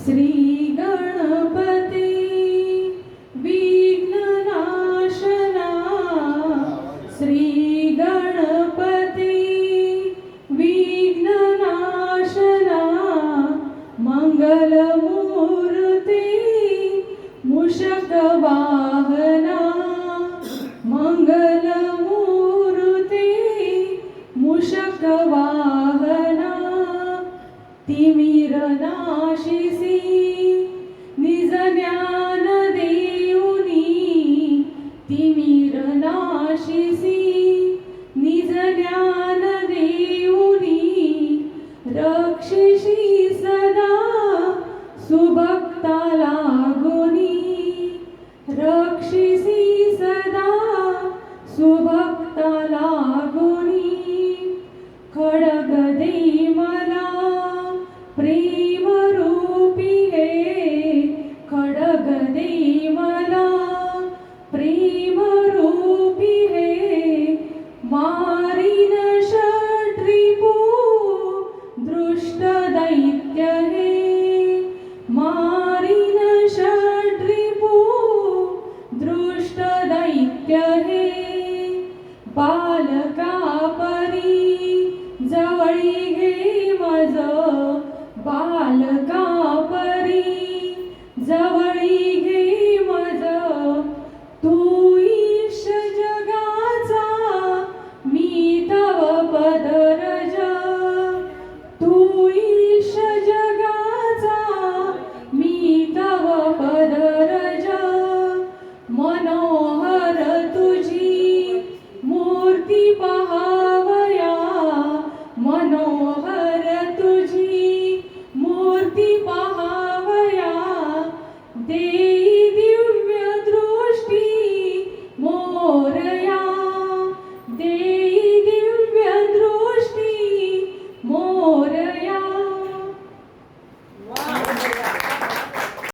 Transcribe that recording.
श्री गणपती विघ्ननाशना, श्री गणपती विघ्ननाशना, मंगलमूर्ती मूषकवाहना, मंगलमूर्ती मूषकवाहना, तिमिरनाशिसी निज ज्ञान देऊनी, तिमिरनाशिसी निज ज्ञान देऊनी, रक्षिषी सदा सुभक्ता लागोनी, रक्षिषी सदा सुभक्ता लागोनी, खड्ग दे मला प्रेम रूपी हे, खड्ग दे मला प्रेम रूपी हे, मारीन षड्रिपू दृष्ट दैत्य हे, मारीन षड्रिपू दृष्ट दैत्य हे, बालका परी जवळी घे मज, बालका परी जवळ